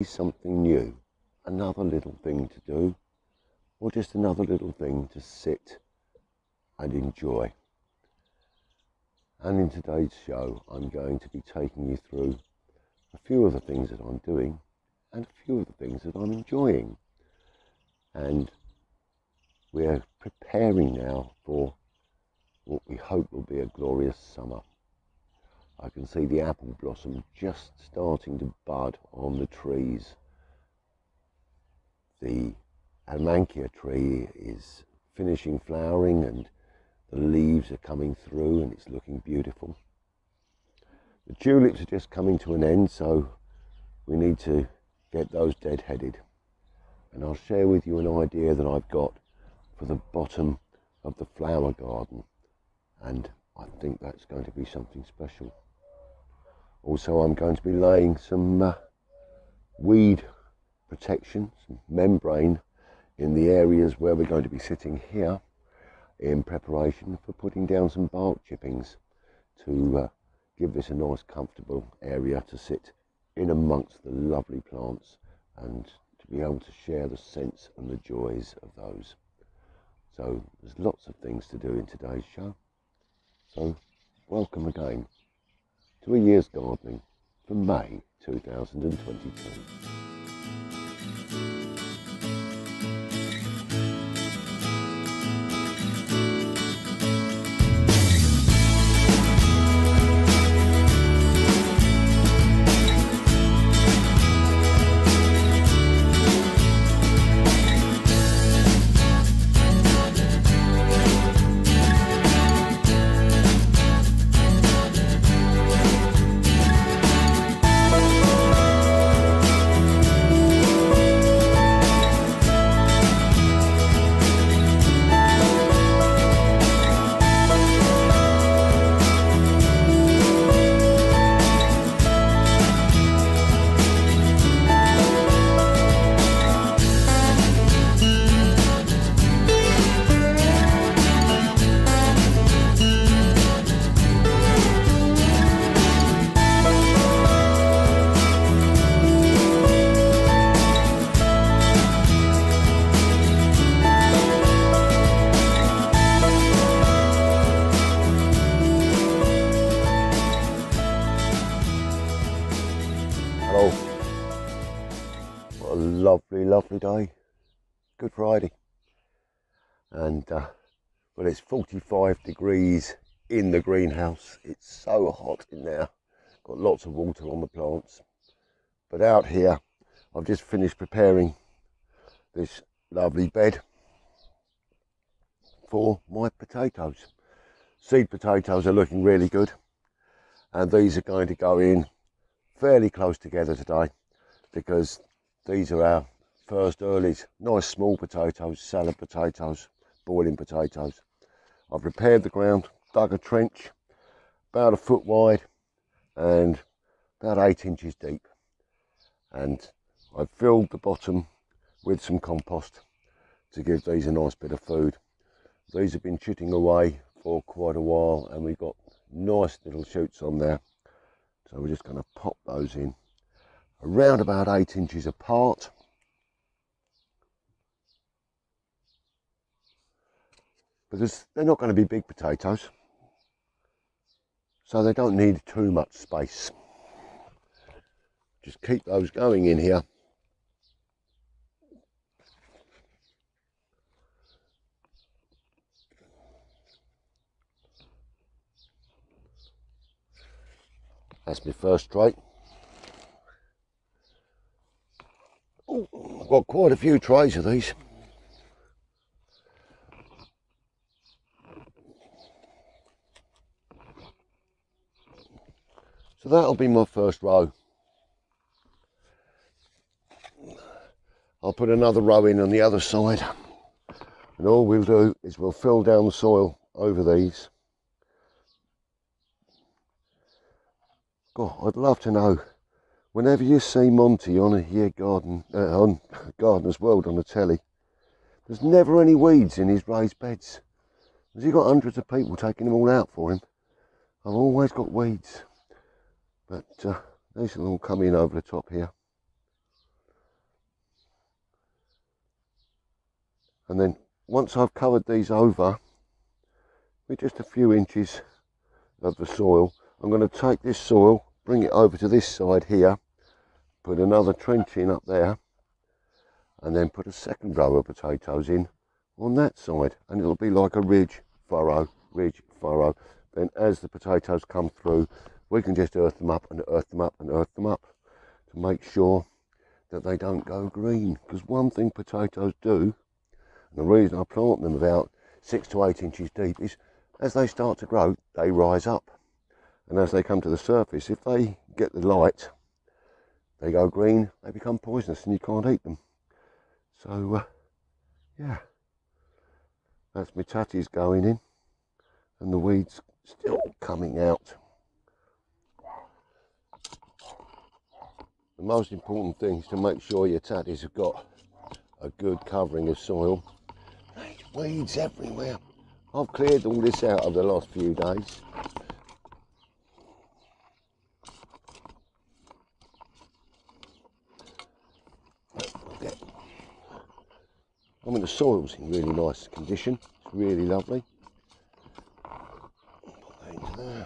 Something new, another little thing to do, or just another little thing to sit and enjoy. And in today's show, I'm going to be taking you through a few of the things that I'm doing and a few of the things that I'm enjoying. And we're preparing now for what we hope will be a glorious summer. I can see the apple blossom just starting to bud on the trees. The Amankia tree is finishing flowering and the leaves are coming through and it's looking beautiful. The tulips are just coming to an end, so we need to get those dead-headed. And I'll share with you an idea that I've got for the bottom of the flower garden, and I think that's going to be something special. Also, I'm going to be laying some weed protection, some membrane in the areas where we're going to be sitting here in preparation for putting down some bark chippings to give this a nice comfortable area to sit in amongst the lovely plants and to be able to share the sense and the joys of those. So there's lots of things to do in today's show. So welcome again to a year's gardening for May 2022. Hello, what a lovely day. Good Friday. And well, it's 45 degrees in the greenhouse. It's so hot in there. Got lots of water on the plants. But out here, I've just finished preparing this lovely bed for my potatoes. Seed potatoes are looking really good. And these are going to go in fairly close together today because these are our first earlies. Nice small potatoes, salad potatoes, boiling potatoes. I've prepared the ground, dug a trench about 1 foot wide and about 8 inches deep, and I've filled the bottom with some compost to give these a nice bit of food. These have been chitting away for quite a while and we've got nice little shoots on there. So we're just going to pop those in around about 8 inches apart. Because they're not going to be big potatoes, so they don't need too much space. Just keep those going in here. That's my first tray. Oh, I've got quite a few trays of these. So that'll be my first row. I'll put another row in on the other side. And all we'll do is we'll fill down the soil over these. God, I'd love to know, whenever you see Monty on on Gardener's World on the telly, there's never any weeds in his raised beds. Has he got hundreds of people taking them all out for him? I've always got weeds. But these will all come in over the top here. And then once I've covered these over with just a few inches of the soil, I'm going to take this soil, bring it over to this side here, put another trench in up there, and then put a second row of potatoes in on that side, and it'll be like a ridge, furrow, ridge, furrow. Then as the potatoes come through, we can just earth them up and earth them up and earth them up to make sure that they don't go green. Because one thing potatoes do, and the reason I plant them about 6 to 8 inches deep, is as they start to grow, they rise up. And as they come to the surface, if they get the light, they go green, they become poisonous and you can't eat them. So, yeah, that's my tatties going in and the weeds still coming out. The most important thing is to make sure your tatties have got a good covering of soil. There's weeds everywhere. I've cleared all this out over the last few days. I mean, the soil's in really nice condition. It's really lovely. Put that into there.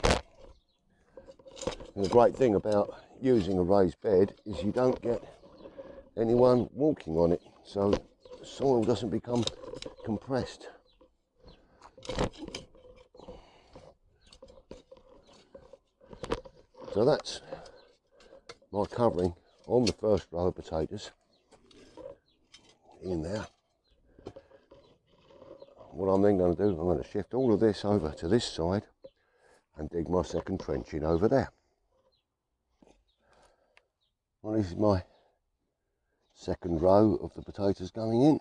And the great thing about using a raised bed is you don't get anyone walking on it, so the soil doesn't become compressed. So that's my covering on the first row of potatoes in there. What I'm then going to do, I'm going to shift all of this over to this side and dig my second trench in over there. Well, this is my second row of the potatoes going in.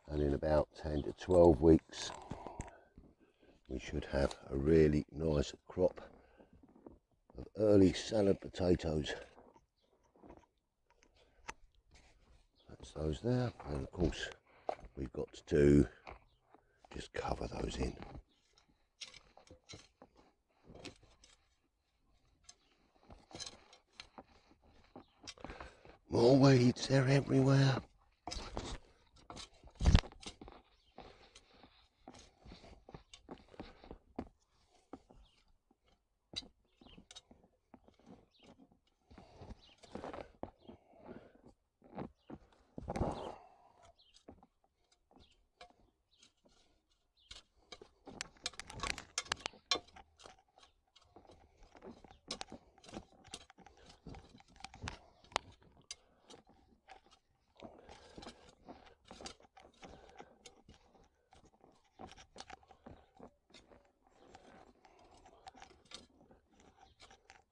And in about 10 to 12 weeks, we should have a really nice crop of early salad potatoes. That's those there, and of course we've got to just cover those in. More weeds, they're everywhere.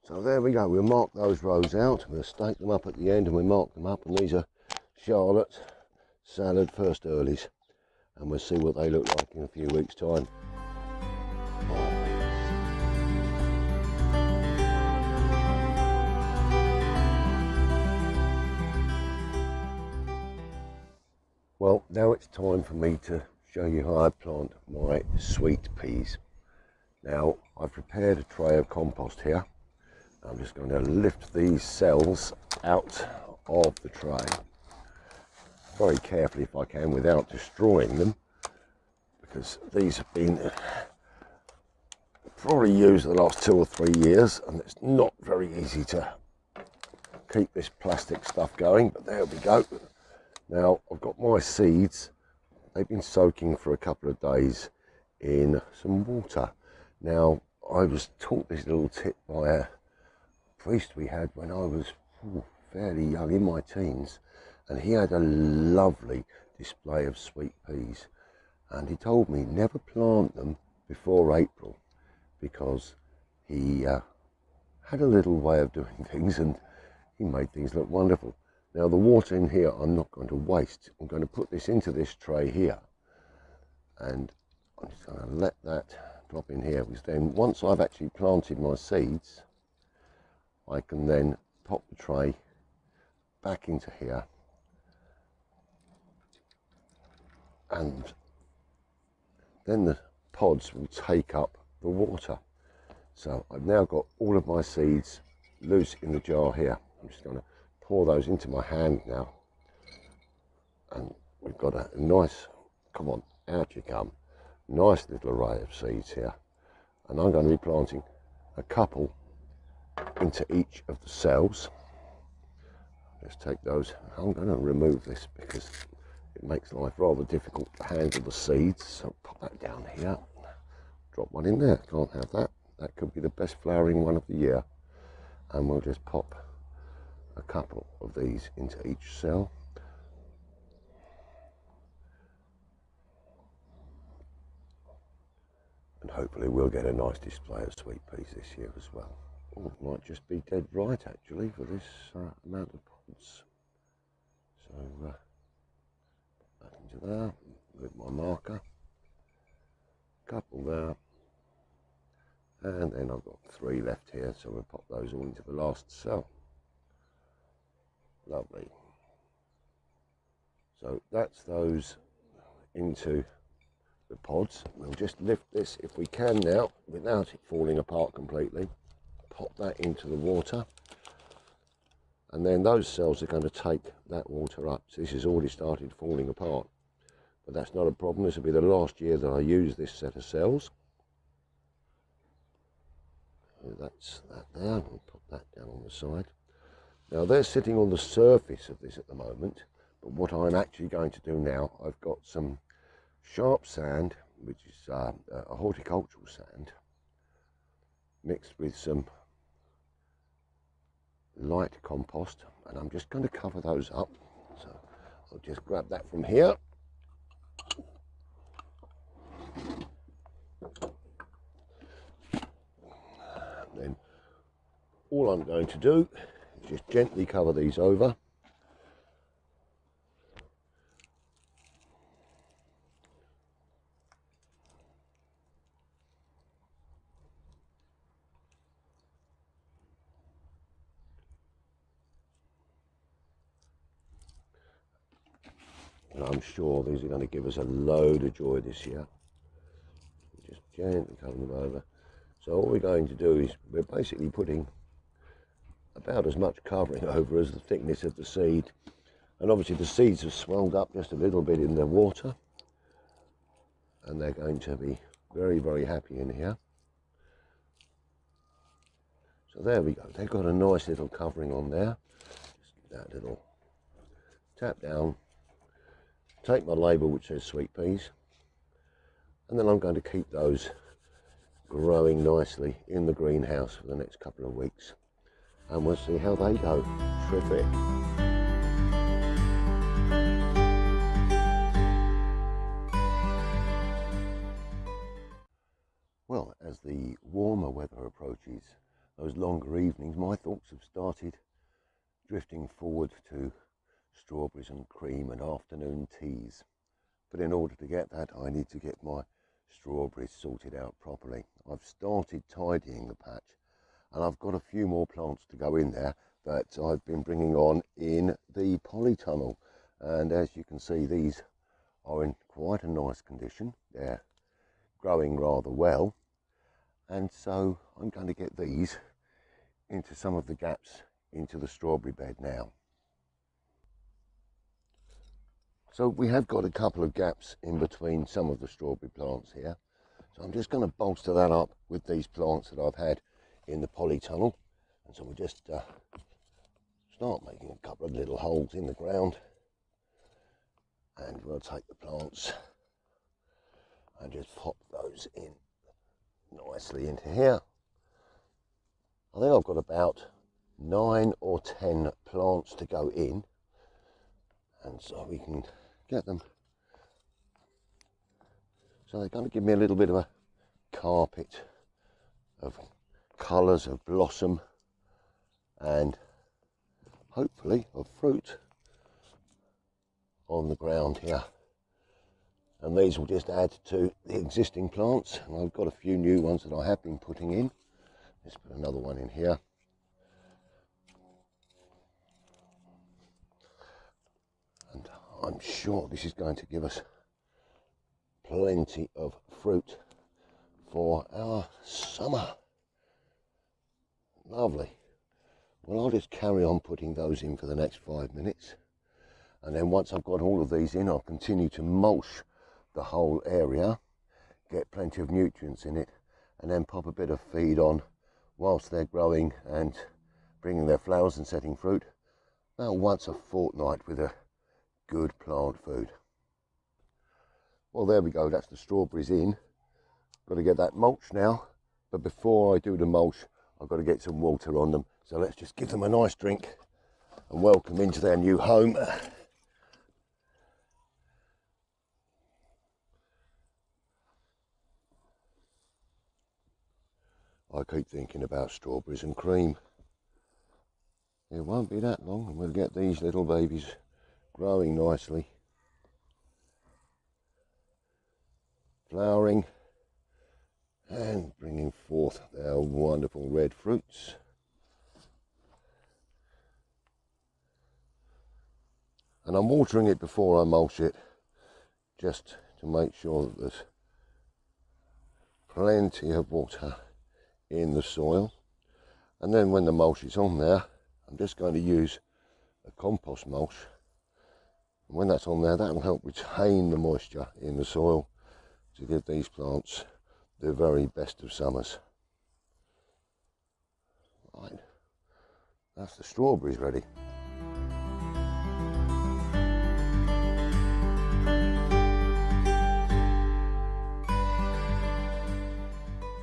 So there we go, we'll mark those rows out, we'll stake them up at the end and we'll mark them up, and these are Charlotte salad first earlies, and we'll see what they look like in a few weeks' time. Well, now it's time for me to show you how I plant my sweet peas. Now, I've prepared a tray of compost here. I'm just going to lift these cells out of the tray very carefully if I can without destroying them, because these have been probably used the last 2 or 3 years and it's not very easy to keep this plastic stuff going, but there we go. Now I've got my seeds, they've been soaking for a couple of days in some water. Now I was taught this little tip by a priest we had when I was fairly young, in my teens, and he had a lovely display of sweet peas, and he told me never plant them before April, because he had a little way of doing things and he made things look wonderful. Now the water in here I'm not going to waste. I'm going to put this into this tray here, and I'm just going to let that drop in here, because then once I've actually planted my seeds, I can then pop the tray back into here, and then the pods will take up the water. So I've now got all of my seeds loose in the jar here. I'm just going to pour those into my hand now, and we've got a nice, come on, out you come, nice little array of seeds here. And I'm going to be planting a couple into each of the cells. Let's take those. I'm going to remove this because it makes life rather difficult to handle the seeds. So pop that down here. Drop one in there. Can't have that. That could be the best flowering one of the year. And we'll just pop a couple of these into each cell. And hopefully we'll get a nice display of sweet peas this year as well. Oh, it might just be dead right actually for this amount of pods. So that into there with my marker, couple there, and then I've got 3 left here, so we'll pop those all into the last cell. Lovely. So that's those into the pods. We'll just lift this if we can now without it falling apart completely. Pop that into the water, and then those cells are going to take that water up. So this has already started falling apart, but that's not a problem. This will be the last year that I use this set of cells. So that's that there. We'll put that down on the side. Now they're sitting on the surface of this at the moment, but what I'm actually going to do now, I've got some sharp sand, which is a horticultural sand, mixed with some light compost, and I'm just going to cover those up. So I'll just grab that from here. And then all I'm going to do is just gently cover these over. And I'm sure these are going to give us a load of joy this year. Just gently cover them over. So all we're going to do is we're basically putting about as much covering over as the thickness of the seed. And obviously the seeds have swelled up just a little bit in the water, and they're going to be very, very happy in here. So there we go. They've got a nice little covering on there. Just give that little tap down. Take my label which says sweet peas, and then I'm going to keep those growing nicely in the greenhouse for the next couple of weeks, and we'll see how they go. Terrific. Well, as the warmer weather approaches, those longer evenings, my thoughts have started drifting forward to strawberries and cream and afternoon teas. But in order to get that, I need to get my strawberries sorted out properly. I've started tidying the patch, and I've got a few more plants to go in there that I've been bringing on in the polytunnel. And as you can see, these are in quite a nice condition. They're growing rather well, and so I'm going to get these into some of the gaps into the strawberry bed now. So we have got a couple of gaps in between some of the strawberry plants here. So I'm just going to bolster that up with these plants that I've had in the polytunnel. And so we'll just start making a couple of little holes in the ground. And we'll take the plants and just pop those in nicely into here. I think I've got about 9 or 10 plants to go in. And so we can get them. So they're going to give me a little bit of a carpet of colours of blossom and hopefully of fruit on the ground here. And these will just add to the existing plants. And I've got a few new ones that I have been putting in. Let's put another one in here. And I'm sure this is going to give us plenty of fruit for our summer. Lovely. Well, I'll just carry on putting those in for the next 5 minutes, and then once I've got all of these in, I'll continue to mulch the whole area, get plenty of nutrients in it, and then pop a bit of feed on whilst they're growing and bringing their flowers and setting fruit, about once a fortnight with a good plant food. Well, there we go, that's the strawberries in. Got to get that mulch now, but before I do the mulch, I've got to get some water on them. So let's just give them a nice drink and welcome into their new home. I keep thinking about strawberries and cream. It won't be that long and we'll get these little babies growing nicely, flowering and bringing forth their wonderful red fruits. And I'm watering it before I mulch it, just to make sure that there's plenty of water in the soil. And then when the mulch is on there, I'm just going to use a compost mulch. And when that's on there, that will help retain the moisture in the soil to give these plants the very best of summers. Right, that's the strawberries ready.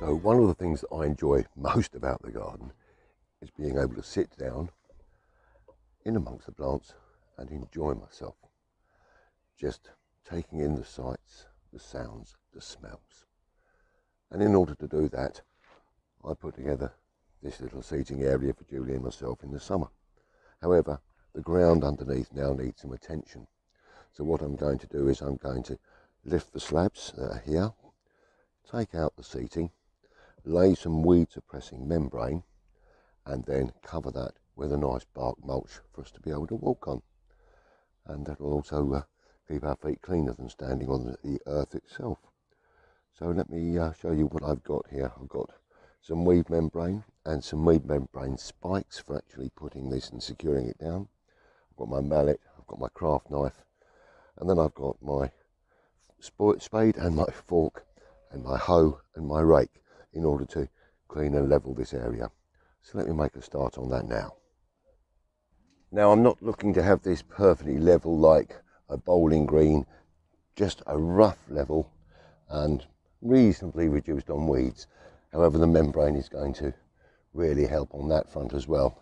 So one of the things that I enjoy most about the garden is being able to sit down in amongst the plants and enjoy myself, just taking in the sights, the sounds, the smells. And in order to do that, I put together this little seating area for Julie and myself in the summer. However, the ground underneath now needs some attention. So what I'm going to do is I'm going to lift the slabs that are here, take out the seating, lay some weed suppressing membrane, and then cover that with a nice bark mulch for us to be able to walk on. And that will also keep our feet cleaner than standing on the earth itself. So let me show you what I've got here. I've got some weed membrane and some weed membrane spikes for actually putting this and securing it down. I've got my mallet, I've got my craft knife, and then I've got my spade and my fork and my hoe and my rake in order to clean and level this area. So let me make a start on that now. Now I'm not looking to have this perfectly level like a bowling green, just a rough level and reasonably reduced on weeds. However, the membrane is going to really help on that front as well.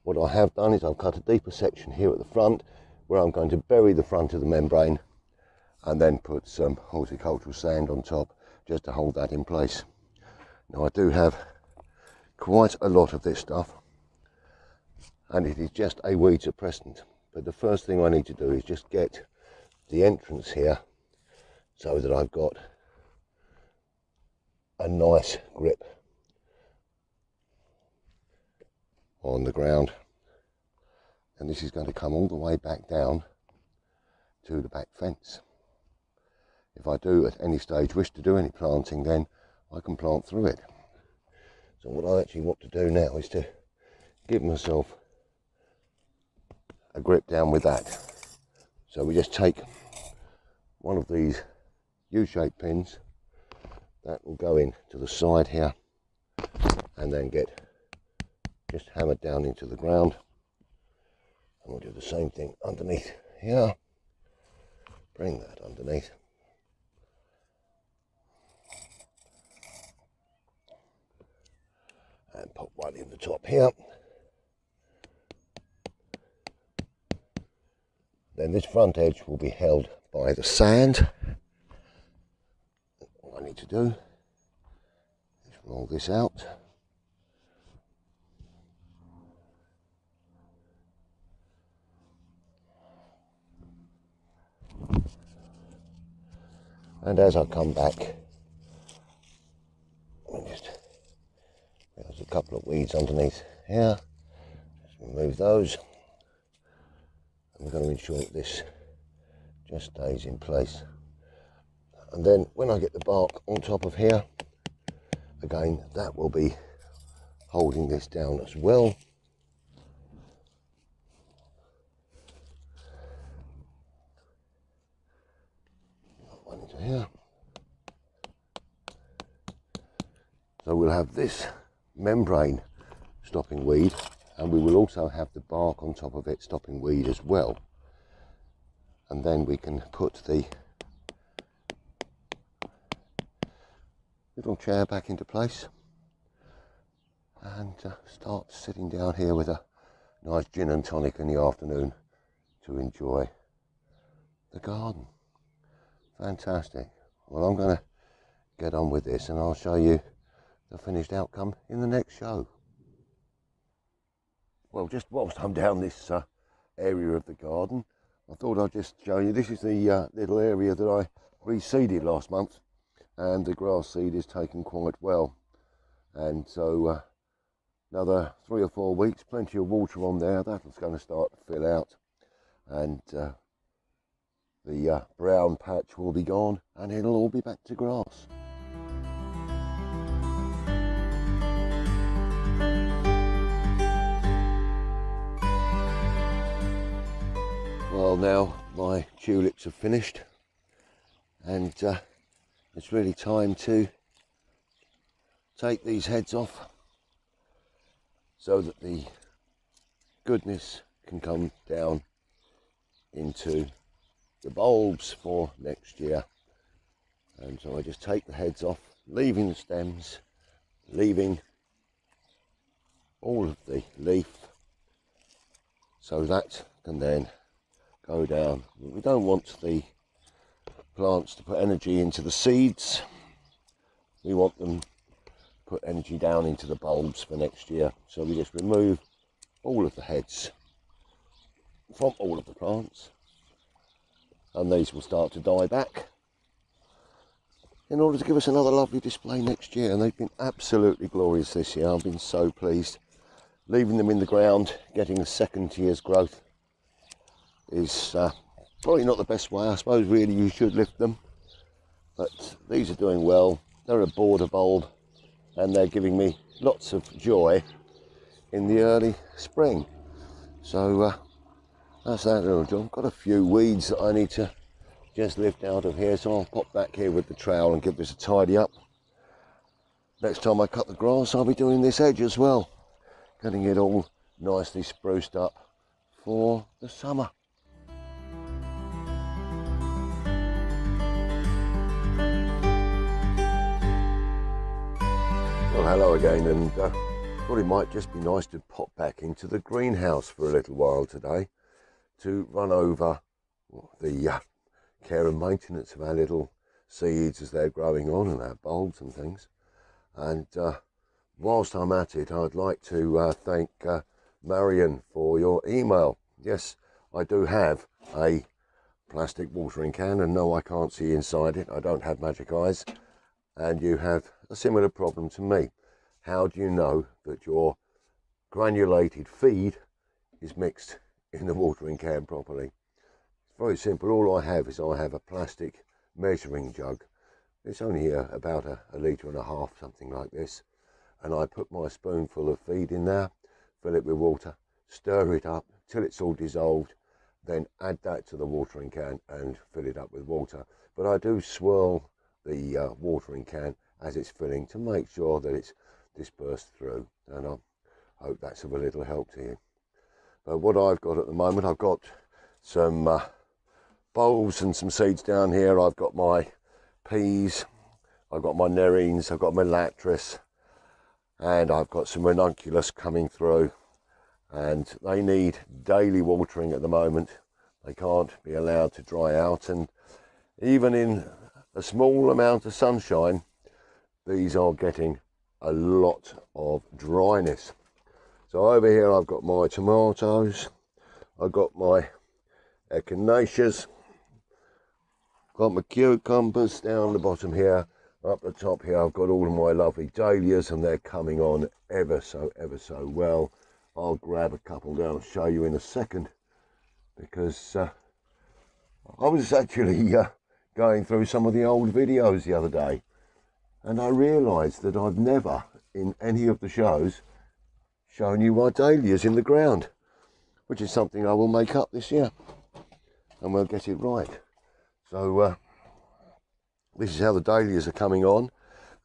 What I have done is I've cut a deeper section here at the front where I'm going to bury the front of the membrane and then put some horticultural sand on top just to hold that in place. Now I do have quite a lot of this stuff and it is just a weed suppressant, but the first thing I need to do is just get the entrance here so that I've got a nice grip on the ground, and this is going to come all the way back down to the back fence. If I do at any stage wish to do any planting, then I can plant through it. So what I actually want to do now is to give myself a grip down with that. So we just take one of these U-shaped pins that will go in to the side here and then get just hammered down into the ground, and we'll do the same thing underneath here. Bring that underneath. And pop one in the top here. Then this front edge will be held by the sand. All I need to do is roll this out. And as I come back, there's a couple of weeds underneath here. Just remove those. And we're going to ensure that this just stays in place. And then when I get the bark on top of here, again, that will be holding this down as well. will have this membrane stopping weed, and we will also have the bark on top of it stopping weed as well. And then we can put the little chair back into place and start sitting down here with a nice gin and tonic in the afternoon to enjoy the garden. Fantastic. Well, I'm going to get on with this and I'll show you the finished outcome in the next show. Well, just whilst I'm down this area of the garden, I thought I'd just show you, this is the little area that I reseeded last month, and the grass seed is taken quite well. And so another 3 or 4 weeks, plenty of water on there, that's going to start to fill out, and the brown patch will be gone and it'll all be back to grass. Well, now my tulips are finished, and it's really time to take these heads off so that the goodness can come down into the bulbs for next year. And so I just take the heads off, leaving the stems, leaving all of the leaf, so that can then go down. We don't want the plants to put energy into the seeds, we want them to put energy down into the bulbs for next year. So we just remove all of the heads from all of the plants, and these will start to die back in order to give us another lovely display next year. And they've been absolutely glorious this year. I've been so pleased. Leaving them in the ground, getting a second year's growth is probably not the best way. I suppose really you should lift them, but these are doing well. They're a border bulb and they're giving me lots of joy in the early spring. So that's that little job. Got a few weeds that I need to just lift out of here, so I'll pop back here with the trowel and give this a tidy up. Next time I cut the grass, I'll be doing this edge as well, getting it all nicely spruced up for the summer. Well, hello again, and thought it might just be nice to pop back into the greenhouse for a little while today to run over the care and maintenance of our little seeds as they're growing on, and our bulbs and things. And whilst I'm at it, I'd like to thank Marion for your email. Yes, I do have a plastic watering can, and no, I can't see inside it. I don't have magic eyes, and you have a similar problem to me. How do you know that your granulated feed is mixed in the watering can properly? It's very simple. All I have is a plastic measuring jug. It's only about a litre and a half, something like this. And I put my spoonful of feed in there, fill it with water, stir it up till it's all dissolved, then add that to the watering can and fill it up with water. But I do swirl the watering can as it's filling to make sure that it's dispersed through, and I hope that's of a little help to you. But what I've got at the moment, I've got some bulbs and some seeds down here. I've got my peas, I've got my nerines, I've got my latris, and I've got some ranunculus coming through, and they need daily watering at the moment. They can't be allowed to dry out, and even in a small amount of sunshine, these are getting a lot of dryness. So over here I've got my tomatoes, I've got my echinacea, got my cucumbers down the bottom here. Up the top here I've got all of my lovely dahlias, and they're coming on ever so well. I'll grab a couple down and show you in a second, because I was actually going through some of the old videos the other day, and I realised that I've never in any of the shows shown you my dahlias in the ground, which is something I will make up this year, and we'll get it right. So this is how the dahlias are coming on,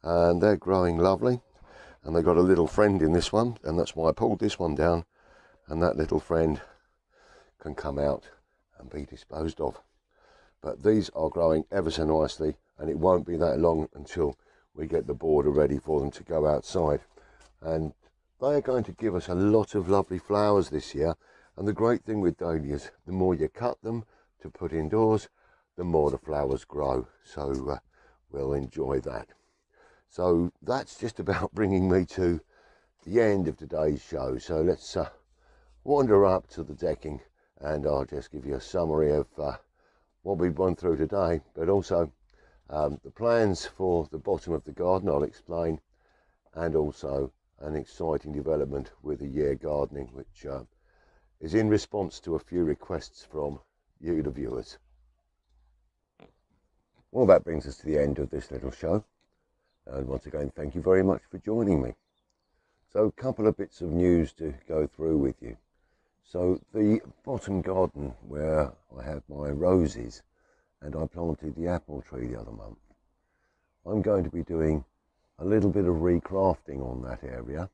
and they're growing lovely. and they've got a little friend in this one, and that's why I pulled this one down, and that little friend can come out and be disposed of. But these are growing ever so nicely, and it won't be that long until we get the border ready for them to go outside. And they are going to give us a lot of lovely flowers this year. And the great thing with dahlias, the more you cut them to put indoors, the more the flowers grow. So we'll enjoy that. So that's just about bringing me to the end of today's show. So let's wander up to the decking, and I'll just give you a summary of what we've gone through today, but also the plans for the bottom of the garden I'll explain, and also an exciting development with the year gardening, which is in response to a few requests from you, the viewers. Well, that brings us to the end of this little show, and once again, thank you very much for joining me. So, a couple of bits of news to go through with you. So, the bottom garden where I have my roses, and I planted the apple tree the other month, I'm going to be doing a little bit of recrafting on that area,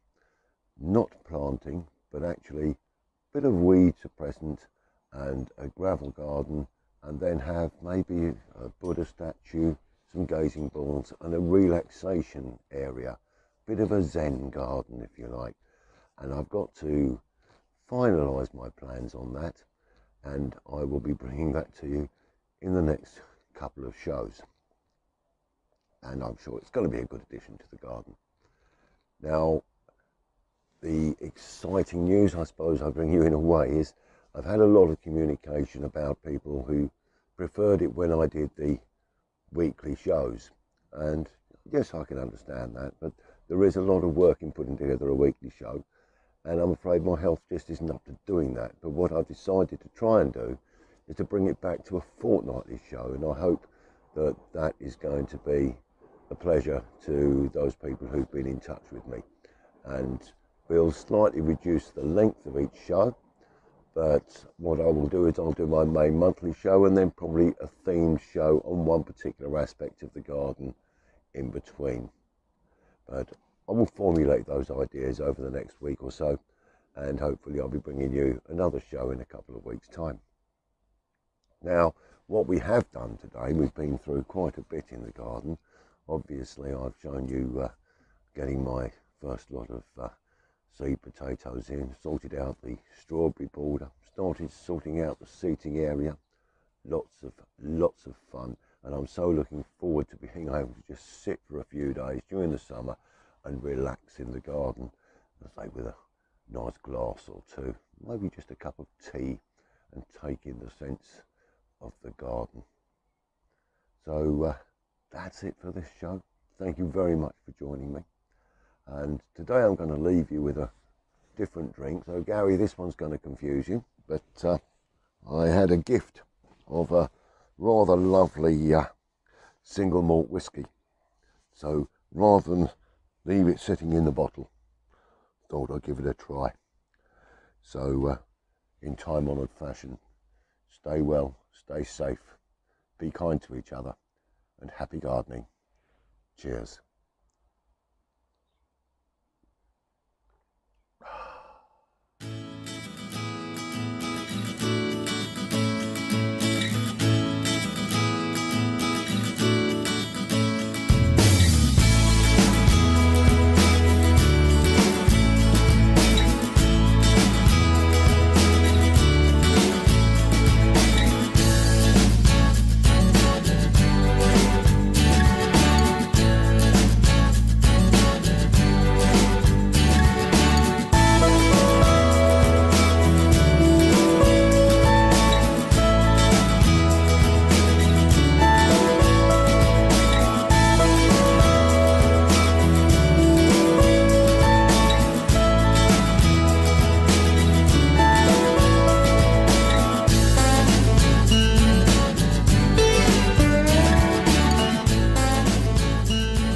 not planting, but actually a bit of weed suppressant and a gravel garden, and then have maybe a Buddha statue, some gazing balls, and a relaxation area, bit of a Zen garden if you like. And I've got to finalise my plans on that, and I will be bringing that to you in the next couple of shows, and I'm sure it's going to be a good addition to the garden. Now, the exciting news, I suppose I bring you in a way, is I've had a lot of communication about people who preferred it when I did the weekly shows, and yes, I can understand that, but there is a lot of work in putting together a weekly show, and I'm afraid my health just isn't up to doing that. But what I've decided to try and do is to bring it back to a fortnightly show, and I hope that that is going to be a pleasure to those people who've been in touch with me. And we'll slightly reduce the length of each show, but what I will do is I'll do my main monthly show and then probably a themed show on one particular aspect of the garden in between. But I will formulate those ideas over the next week or so, and hopefully I'll be bringing you another show in a couple of weeks' time. Now, what we have done today, we've been through quite a bit in the garden. Obviously, I've shown you getting my first lot of seed potatoes in, sorted out the strawberry border, started sorting out the seating area. Lots of fun, and I'm so looking forward to being able to just sit for a few days during the summer and relax in the garden, say with a nice glass or two, maybe just a cup of tea, and take in the sense of the garden. So that's it for this show. Thank you very much for joining me. And today I'm going to leave you with a different drink. So Gary, this one's going to confuse you, but I had a gift of a rather lovely single malt whiskey. So rather than leave it sitting in the bottle, thought I'd give it a try. So in time-honoured fashion, stay well, stay safe, be kind to each other, and happy gardening. Cheers.